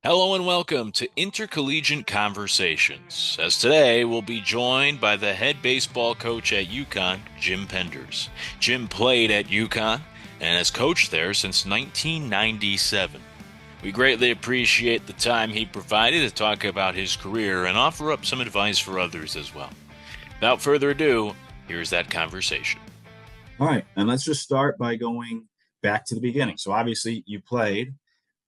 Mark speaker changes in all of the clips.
Speaker 1: Hello and welcome to Intercollegiate Conversations. As today we'll be joined by the head baseball coach at UConn, Jim Penders. Jim played at UConn and has coached there since 1997. We greatly appreciate the time he provided to talk about his career and offer up some advice for others as well. Without further ado, here's that conversation.
Speaker 2: All right, and let's just start by going back to the beginning. So obviously you played,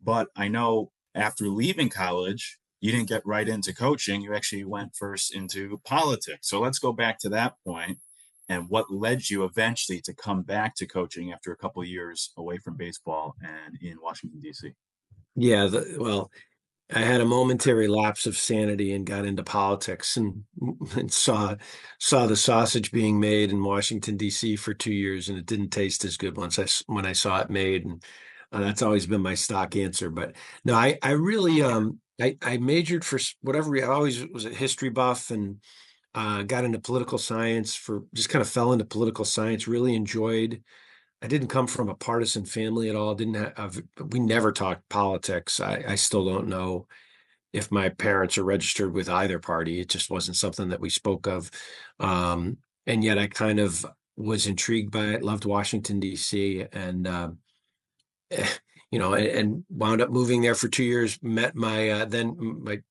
Speaker 2: but I know after leaving college, you didn't get right into coaching. You actually went first into politics. So let's go back to that point and what led you eventually to come back to coaching after a couple of years away from baseball and in Washington, D.C.
Speaker 3: Well, I had a momentary lapse of sanity and got into politics and saw the sausage being made in Washington D.C. for 2 years, and it didn't taste as good when I saw it made, and that's always been my stock answer. But no, I really I majored for whatever I always was a history buff and got into political science for just kind of fell into political science. Really enjoyed. I didn't come from a partisan family at all. Didn't have, we never talked politics. I still don't know if my parents are registered with either party. It just wasn't something that we spoke of. And yet I kind of was intrigued by it, loved Washington, D.C. and, and wound up moving there for 2 years, met the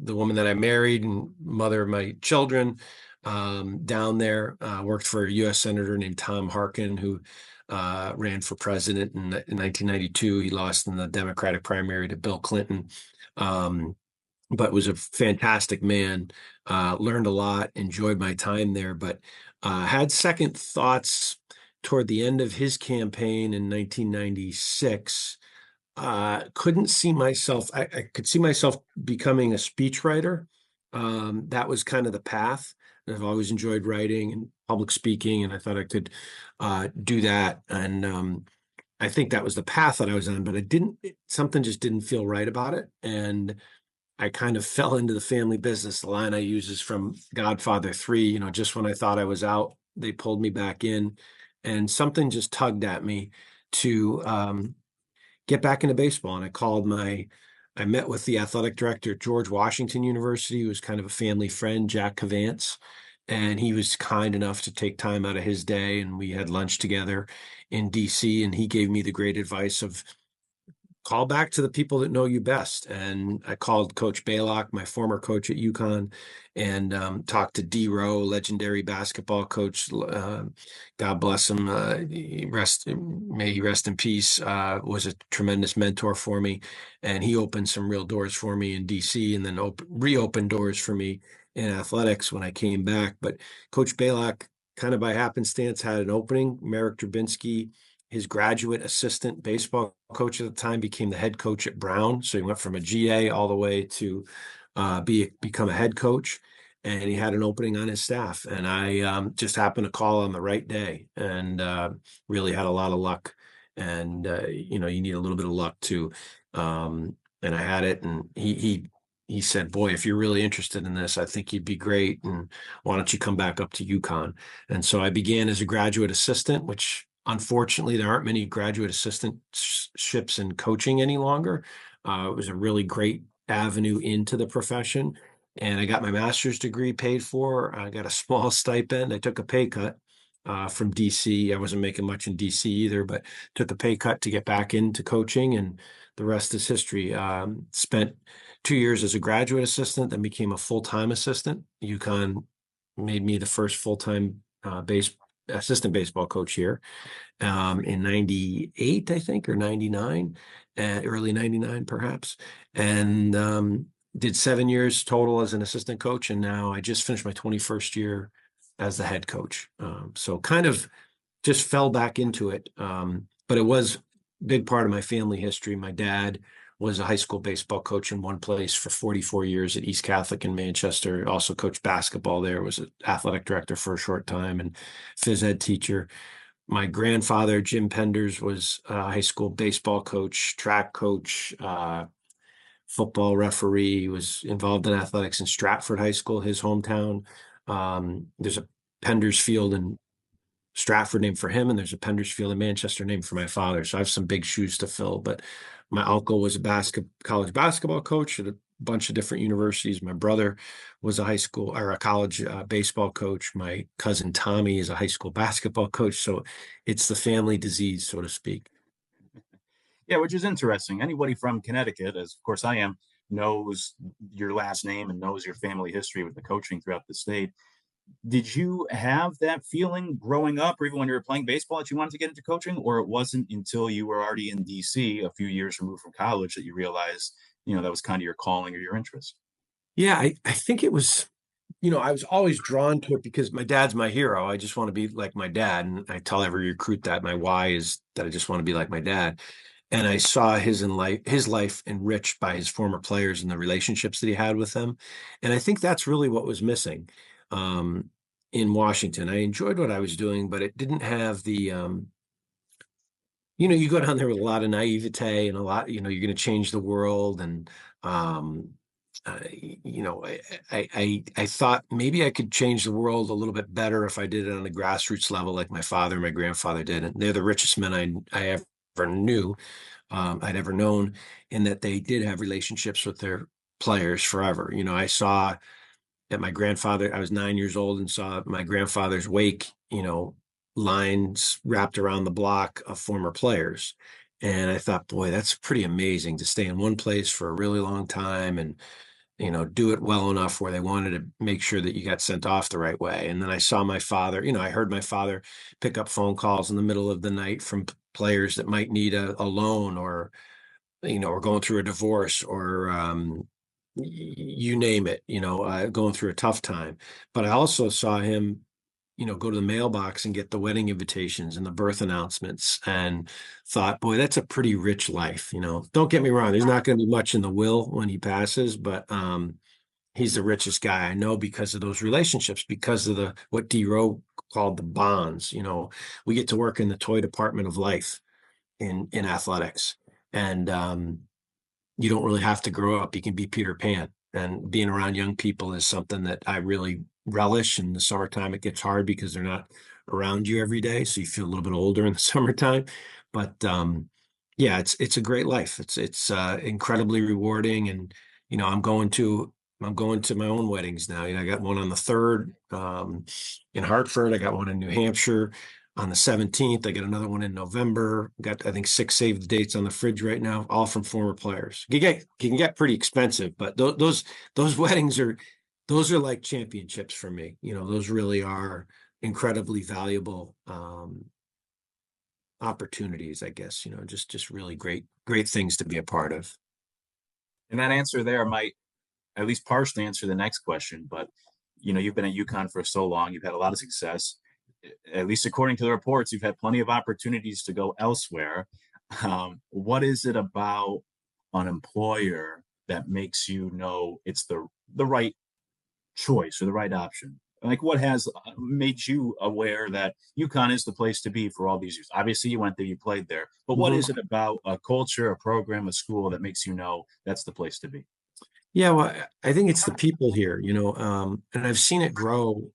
Speaker 3: woman that I married and mother of my children, down there, worked for a U.S. Senator named Tom Harkin, who ran for president in 1992. He lost in the Democratic primary to Bill Clinton, but was a fantastic man. Learned a lot, enjoyed my time there, but had second thoughts toward the end of his campaign in 1996. Couldn't see myself, I could see myself becoming a speechwriter. That was kind of the path. I've always enjoyed writing and public speaking, and I thought I could do that. And I think that was the path that I was on, but something just didn't feel right about it. And I kind of fell into the family business. The line I use is from Godfather 3, just when I thought I was out, they pulled me back in, and something just tugged at me to get back into baseball. And I met with the athletic director at George Washington University, who was kind of a family friend, Jack Cavance. And he was kind enough to take time out of his day, and we had lunch together in DC. And he gave me the great advice of call back to the people that know you best. And I called Coach Baylock, my former coach at UConn, and talked to D. Rowe, legendary basketball coach. God bless him. May he rest in peace. Was a tremendous mentor for me, and he opened some real doors for me in DC, and then reopened doors for me in athletics when I came back. But Coach Baylock, kind of by happenstance, had an opening. Merrick Dubinsky, his graduate assistant baseball coach at the time, became the head coach at Brown. So he went from a GA all the way to become a head coach. And he had an opening on his staff. And I just happened to call on the right day, and really had a lot of luck. And, you need a little bit of luck too. And I had it. And he said, boy, if you're really interested in this, I think you'd be great. And why don't you come back up to UConn? And so I began as a graduate assistant, which unfortunately there aren't many graduate assistantships in coaching any longer. It was a really great avenue into the profession. And I got my master's degree paid for. I got a small stipend. I took a pay cut from DC. I wasn't making much in DC either, but took a pay cut to get back into coaching. And the rest is history. Spent 2 years as a graduate assistant, then became a full-time assistant. UConn made me the first full-time assistant baseball coach here in 98, I think, or 99, early 99 perhaps. And did 7 years total as an assistant coach. And now I just finished my 21st year as the head coach. So kind of just fell back into it. But it was a big part of my family history. My dad was a high school baseball coach in one place for 44 years at East Catholic in Manchester. Also coached basketball there, was an athletic director for a short time and phys ed teacher. My grandfather, Jim Penders, was a high school baseball coach, track coach, football referee. He was involved in athletics in Stratford High School, his hometown. There's a Penders Field in Stratford named for him, and there's a Penders Field in Manchester named for my father. So I have some big shoes to fill. But my uncle was a college basketball coach at a bunch of different universities. My brother was a high school or a college baseball coach. My cousin Tommy is a high school basketball coach. So it's the family disease, so to speak.
Speaker 2: Yeah, which is interesting. Anybody from Connecticut, as of course I am, knows your last name and knows your family history with the coaching throughout the state. Did you have that feeling growing up, or even when you were playing baseball, that you wanted to get into coaching, or it wasn't until you were already in DC, a few years removed from college, that you realized, that was kind of your calling or your interest?
Speaker 3: Yeah, I think it was, I was always drawn to it because my dad's my hero. I just want to be like my dad. And I tell every recruit that my why is that I just want to be like my dad. And I saw his life enriched by his former players and the relationships that he had with them. And I think that's really what was missing um, in Washington. I enjoyed what I was doing, but it didn't have you go down there with a lot of naivete and a lot, you're going to change the world. And, um, I thought maybe I could change the world a little bit better if I did it on a grassroots level, like my father and my grandfather did. And they're the richest men I ever knew, I'd ever known, in that they did have relationships with their players forever. I saw at my grandfather, I was 9 years old and saw my grandfather's wake, lines wrapped around the block of former players. And I thought, boy, that's pretty amazing to stay in one place for a really long time and, do it well enough where they wanted to make sure that you got sent off the right way. And then I saw my father, I heard my father pick up phone calls in the middle of the night from players that might need a loan or, or going through a divorce or, you name it, going through a tough time. But I also saw him, go to the mailbox and get the wedding invitations and the birth announcements and thought, boy, that's a pretty rich life. Don't get me wrong. There's not going to be much in the will when he passes, but he's the richest guy I know because of those relationships, because of what D. Rowe called the bonds. We get to work in the toy department of life in athletics. And you don't really have to grow up. You can be Peter Pan. And being around young people is something that I really relish. In the summertime, it gets hard because they're not around you every day. So you feel a little bit older in the summertime. But yeah, it's a great life. It's incredibly rewarding. And, I'm going to my own weddings now. I got one on the 3rd in Hartford. I got one in New Hampshire on the 17th. I got another one in November. Got, I think, 6 saved dates on the fridge right now, all from former players. Can get pretty expensive, but those weddings those are like championships for me. Those really are incredibly valuable opportunities, I guess, just really great things to be a part of.
Speaker 2: And that answer there might at least partially answer the next question, but you've been at UConn for so long, you've had a lot of success. At least according to the reports, you've had plenty of opportunities to go elsewhere. What is it about an employer that makes you know it's the right choice or the right option? Like, what has made you aware that UConn is the place to be for all these years? Obviously, you went there, you played there, but what is it about a culture, a program, a school that makes you know that's the place to be?
Speaker 3: Yeah, well, I think it's the people here, and I've seen it grow.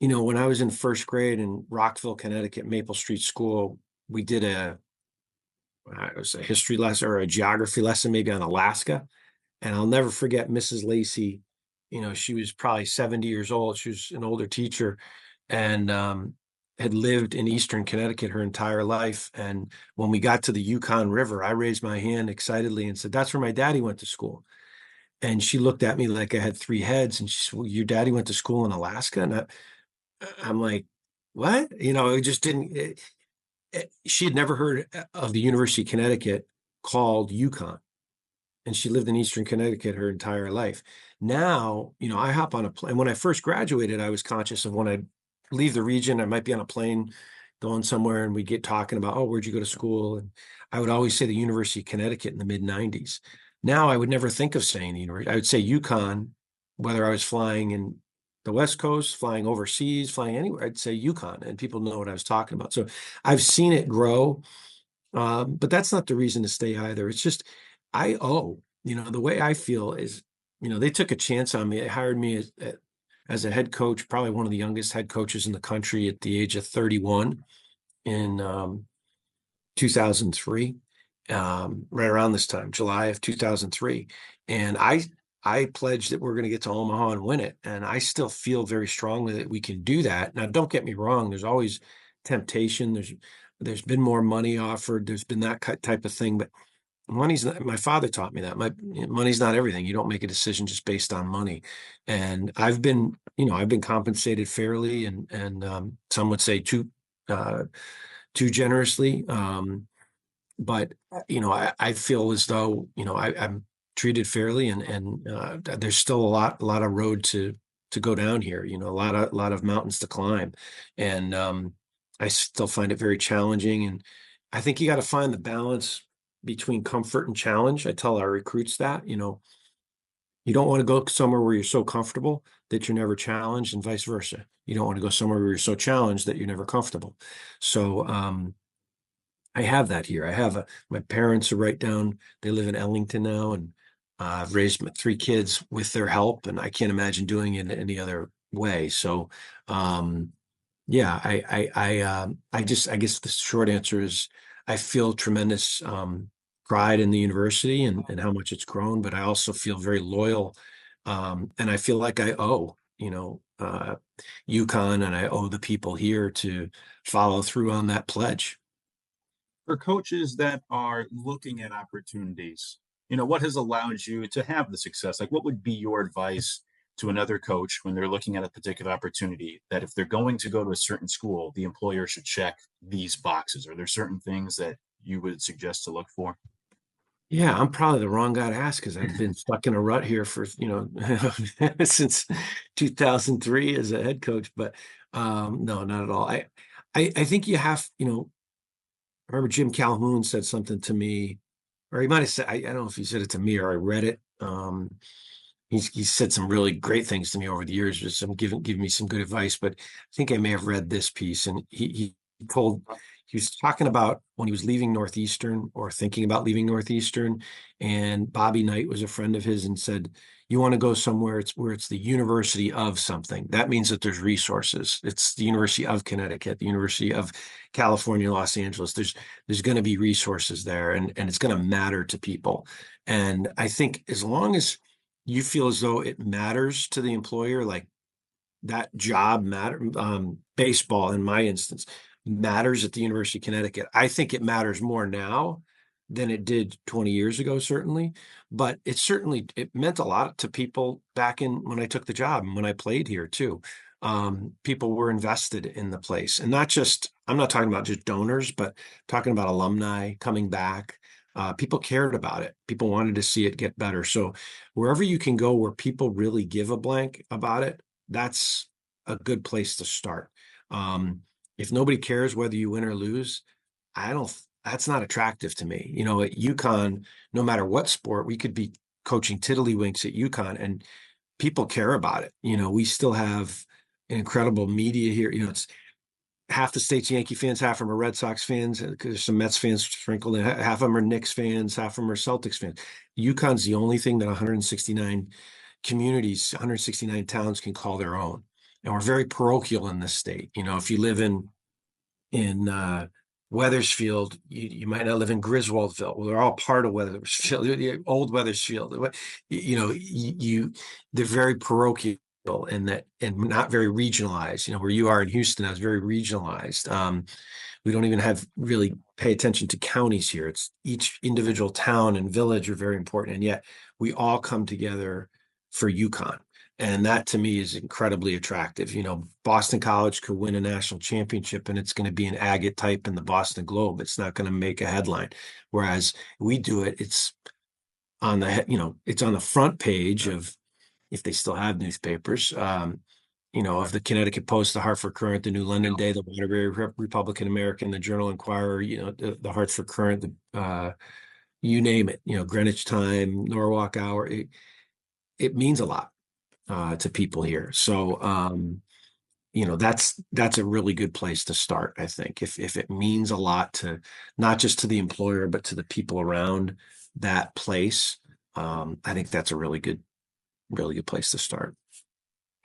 Speaker 3: When I was in first grade in Rockville, Connecticut, Maple Street School, we did it was a history lesson or a geography lesson, maybe on Alaska. And I'll never forget Mrs. Lacey. She was probably 70 years old. She was an older teacher and had lived in Eastern Connecticut her entire life. And when we got to the Yukon River, I raised my hand excitedly and said, "That's where my daddy went to school." And she looked at me like I had 3 heads. And she said, "Well, your daddy went to school in Alaska?" And I'm like, "What?" It just didn't. She had never heard of the University of Connecticut called UConn. And she lived in Eastern Connecticut her entire life. Now, I hop on a plane. When I first graduated, I was conscious of when I leave the region, I might be on a plane going somewhere and we get talking about, "Oh, where'd you go to school?" And I would always say the University of Connecticut in the mid-90s. Now I would never think of saying the university. I would say UConn, whether I was flying in the West Coast, flying overseas, flying anywhere, I'd say UConn, and people know what I was talking about. So I've seen it grow, but that's not the reason to stay either. It's just the way I feel is, they took a chance on me. They hired me as a head coach, probably one of the youngest head coaches in the country at the age of 31 in 2003, right around this time, July of 2003. And I pledged that we're going to get to Omaha and win it. And I still feel very strongly that we can do that. Now, don't get me wrong. There's always temptation. There's been more money offered. There's been that type of thing, but money's not, my father taught me that money's not everything. You don't make a decision just based on money. And I've been compensated fairly and some would say too generously. But I feel as though, I'm treated fairly and there's still a lot of road to go down here, a lot of mountains to climb. And I still find it very challenging. And I think you got to find the balance between comfort and challenge. I tell our recruits that, you don't want to go somewhere where you're so comfortable that you're never challenged, and vice versa. You don't want to go somewhere where you're so challenged that you're never comfortable. So I have that here. My parents are right down, they live in Ellington now, and I've raised my 3 kids with their help, and I can't imagine doing it any other way. So yeah, I guess the short answer is I feel tremendous pride in the university and how much it's grown, but I also feel very loyal. And I feel like I owe, UConn, and I owe the people here to follow through on that pledge.
Speaker 2: For coaches that are looking at opportunities, what has allowed you to have the success? Like, what would be your advice to another coach when they're looking at a particular opportunity, that if they're going to go to a certain school, the employer should check these boxes? Are there certain things that you would suggest to look for?
Speaker 3: Yeah, I'm probably the wrong guy to ask because I've been stuck in a rut here for, since 2003 as a head coach, but no, not at all. I think you have, I remember Jim Calhoun said something to me, or he might have said, I don't know if he said it to me or I read it. He said some really great things to me over the years, just some giving me some good advice. But I think I may have read this piece, and he was talking about when he was leaving Northeastern or thinking about leaving Northeastern, and Bobby Knight was a friend of his and said, you want to go somewhere where it's the University of something. That means that there's resources. It's the University of Connecticut, the University of California, Los Angeles. There's going to be resources there, and it's going to matter to people. And I think as long as you feel as though it matters to the employer, like that job matter, baseball in my instance matters at the University of Connecticut. I think it matters more now than it did 20 years ago, certainly. But it meant a lot to people back in when I took the job and when I played here too. People were invested in the place, and I'm not talking about just donors, but talking about alumni coming back. People cared about it. People wanted to see it get better. So wherever you can go where people really give a blank about it, that's a good place to start. If nobody cares whether you win or lose, that's not attractive to me. At UConn, no matter what sport, we could be coaching tiddlywinks at UConn and people care about it. We still have an incredible media here. It's half the state's Yankee fans, half of them are Red Sox fans, because there's some Mets fans sprinkled in. Half of them are Knicks fans, half of them are Celtics fans. UConn's the only thing that 169 communities, 169 towns can call their own. And we're very parochial in this state. If you live in Wethersfield, you might not live in Griswoldville. Well, they're all part of Wethersfield, old Wethersfield. They're very parochial and not very regionalized. Where you are in Houston, that's very regionalized. We don't even really pay attention to counties here. It's each individual town and village are very important, and yet we all come together for UConn. And that to me is incredibly attractive. Boston College could win a national championship and it's going to be an agate type in the Boston Globe. It's not going to make a headline. Whereas we do it, it's on the front page of, if they still have newspapers, of the Connecticut Post, the Hartford Courant, the New London Day, the Waterbury Republican American, the Journal Inquirer, the Hartford Courant, you name it, Greenwich Time, Norwalk Hour. It means a lot to people here. So, that's a really good place to start. I think if it means a lot to not just to the employer, but to the people around that place, I think that's a really good place to start.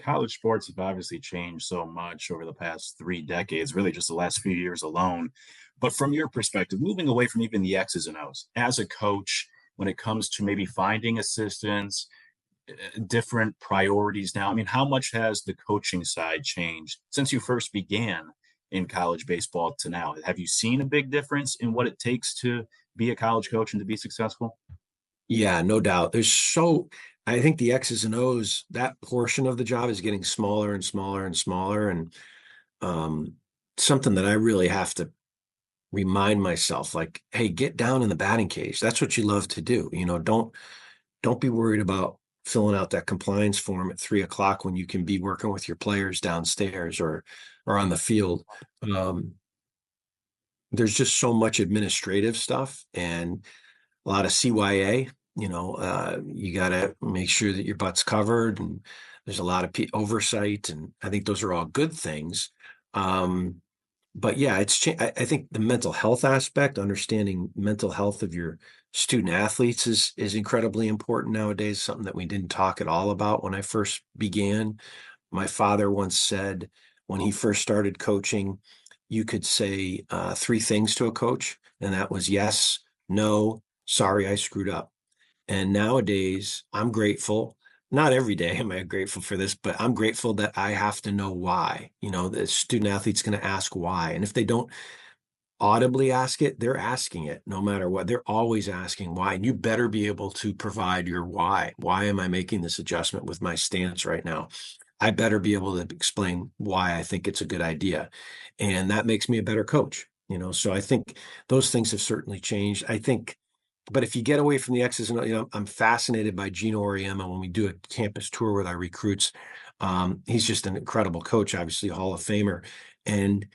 Speaker 2: college sports have obviously changed so much over the past 3 decades, really just the last few years alone. But from your perspective, moving away from even the X's and O's, as a coach, when it comes to maybe finding assistants, different priorities now, I mean, how much has the coaching side changed since you first began in college baseball to now? Have you seen a big difference in what it takes to be a college coach and to be successful?
Speaker 3: Yeah, no doubt. I think the X's and O's, that portion of the job is getting smaller and smaller and smaller. And um, something that I really have to remind myself, like, hey, get down in the batting cage. That's what you love to do. Don't be worried about filling out that compliance form at 3 o'clock when you can be working with your players downstairs or on the field. Um, there's just so much administrative stuff and a lot of CYA. You got to make sure that your butt's covered, and there's a lot of oversight, and I think those are all good things. Um, but yeah, I think the mental health aspect, understanding mental health of your student athletes is incredibly important nowadays, something that we didn't talk at all about when I first began. My father once said when he first started coaching, you could say three things to a coach, and that was yes, no, sorry, I screwed up. And nowadays, I'm grateful. Not every day am I grateful for this, but I'm grateful that I have to know why. The student athlete's going to ask why. And if they don't audibly ask it, they're asking it no matter what. They're always asking why. And you better be able to provide your why. Why am I making this adjustment with my stance right now? I better be able to explain why I think it's a good idea. And that makes me a better coach. So I think those things have certainly changed. I think, but if you get away from the X's and I'm fascinated by Gino Auriemma when we do a campus tour with our recruits. He's just an incredible coach, obviously a Hall of Famer. And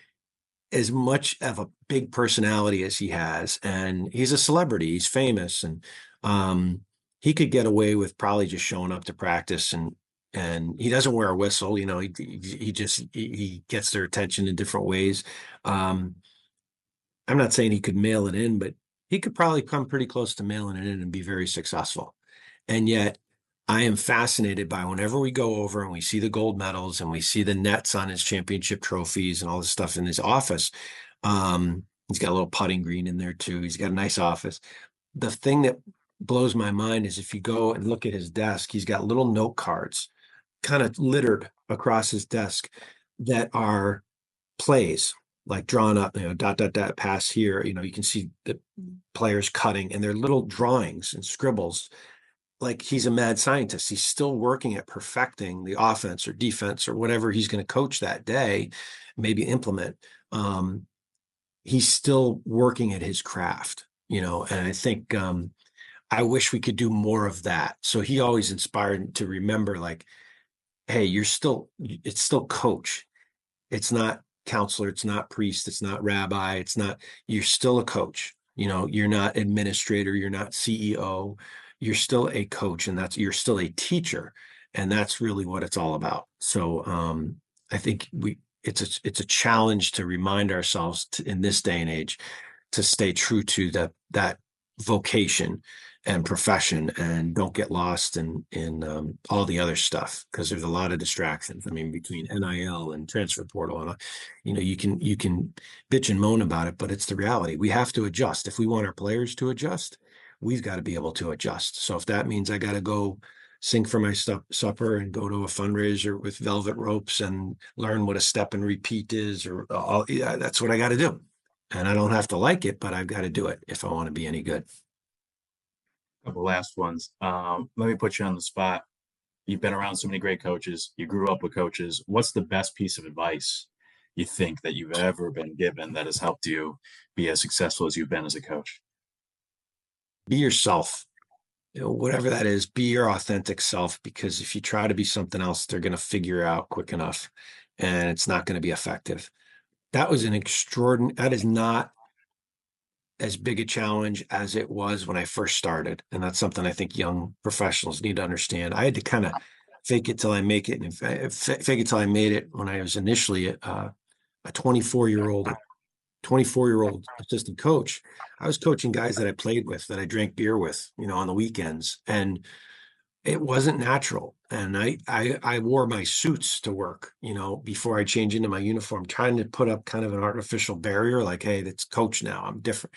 Speaker 3: as much of a big personality as he has, and he's a celebrity, he's famous, and he could get away with probably just showing up to practice, and he doesn't wear a whistle. He gets their attention in different ways. I'm not saying he could mail it in, but he could probably come pretty close to mailing it in and be very successful. And yet I am fascinated by whenever we go over and we see the gold medals and we see the nets on his championship trophies and all this stuff in his office. He's got a little putting green in there too. He's got a nice office. The thing that blows my mind is if you go and look at his desk, he's got little note cards kind of littered across his desk that are plays like drawn up, dot, dot, dot, pass here. You can see the players cutting and they're little drawings and scribbles. Like he's a mad scientist. He's still working at perfecting the offense or defense or whatever he's going to coach that day, maybe implement. He's still working at his craft, and I think I wish we could do more of that. So he always inspired to remember, like, hey, it's still coach. It's not counselor. It's not priest. It's not rabbi. You're still a coach. You're not administrator. You're not CEO. You're still a coach, and you're still a teacher. And that's really what it's all about. So I think it's a challenge to remind ourselves in this day and age to stay true to that vocation and profession, and don't get lost in all the other stuff, because there's a lot of distractions. I mean, between NIL and transfer portal, and you can bitch and moan about it, but it's the reality. We have to adjust. If we want our players to adjust, we've got to be able to adjust. So if that means I got to go sing for my supper and go to a fundraiser with velvet ropes and learn what a step and repeat is, that's what I got to do. And I don't have to like it, but I've got to do it if I want to be any good.
Speaker 2: Couple last ones. Let me put you on the spot. You've been around so many great coaches. You grew up with coaches. What's the best piece of advice you think that you've ever been given that has helped you be as successful as you've been as a coach?
Speaker 3: Be yourself. Whatever that is, be your authentic self, because if you try to be something else, they're going to figure it out quick enough, and it's not going to be effective. That is not as big a challenge as it was when I first started. And that's something I think young professionals need to understand. I had to kind of fake it till I make it. And fake it till I made it when I was initially a 24-year-old assistant coach. I was coaching guys that I played with, that I drank beer with, on the weekends. And It wasn't natural. And I wore my suits to work, before I change into my uniform, trying to put up kind of an artificial barrier, like, hey, that's coach now. I'm different.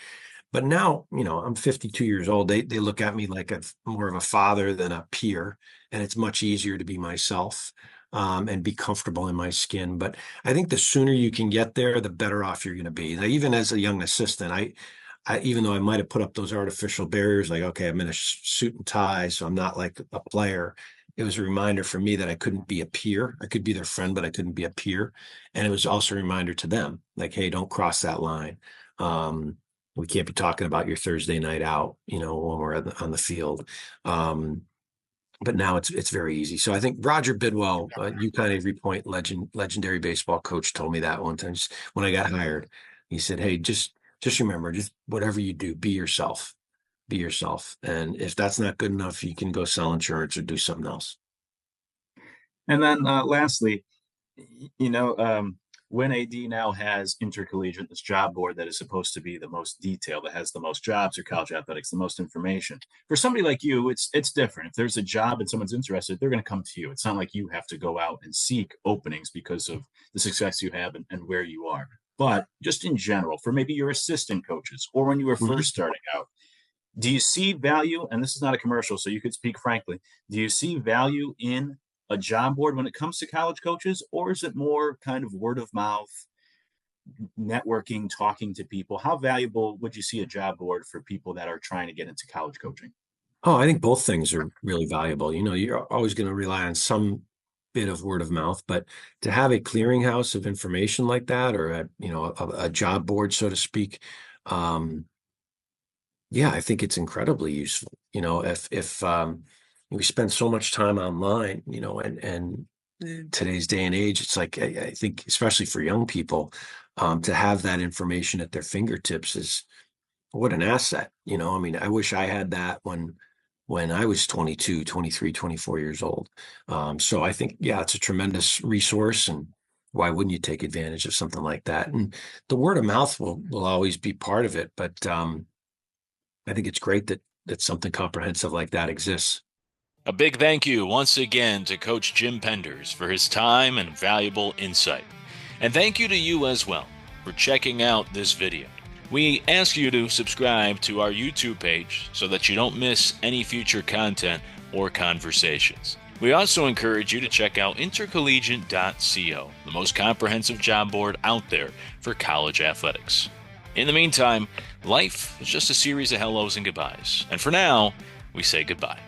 Speaker 3: But now, I'm 52 years old. They look at me like more of a father than a peer, and it's much easier to be myself, and be comfortable in my skin. But I think the sooner you can get there, the better off you're going to be. Now, even as a young assistant, even though I might have put up those artificial barriers, like, okay, I'm in a suit and tie, so I'm not like a player. It was a reminder for me that I couldn't be a peer. I could be their friend, but I couldn't be a peer. And it was also a reminder to them, like, hey, don't cross that line. We can't be talking about your Thursday night out, when we're on the field. But now it's very easy. So I think Roger Bidwell, UConn Avery Point legendary baseball coach, told me that one time when I got hired. He said, "Hey, just remember, just whatever you do, be yourself. Be yourself. And if that's not good enough, you can go sell insurance or do something else."
Speaker 2: And then lastly, when AD now has Intercollegiate, this job board that is supposed to be the most detailed, that has the most jobs, or college athletics, the most information. For somebody like you, it's different. If there's a job and someone's interested, they're going to come to you. It's not like you have to go out and seek openings because of the success you have and where you are. But just in general, for maybe your assistant coaches or when you were first starting out, do you see value? And this is not a commercial, so you could speak frankly. Do you see value in a job board when it comes to college coaches, or is it more kind of word of mouth, networking, talking to people? How valuable would you see a job board for people that are trying to get into college coaching?
Speaker 3: Oh, I think both things are really valuable. You're always going to rely on some bit of word of mouth, but to have a clearinghouse of information like that, or a job board, so to speak, yeah, I think it's incredibly useful. If we spend so much time online, and today's day and age, it's like I think, especially for young people, to have that information at their fingertips is what an asset. I mean, I wish I had that when I was 22, 23, 24 years old. So I think, yeah, it's a tremendous resource, and why wouldn't you take advantage of something like that? And the word of mouth will always be part of it, but I think it's great that something comprehensive like that exists.
Speaker 1: A big thank you once again to Coach Jim Penders for his time and valuable insight. And thank you to you as well for checking out this video. We ask you to subscribe to our YouTube page so that you don't miss any future content or conversations. We also encourage you to check out intercollegiate.co, the most comprehensive job board out there for college athletics. In the meantime, life is just a series of hellos and goodbyes. And for now, we say goodbye.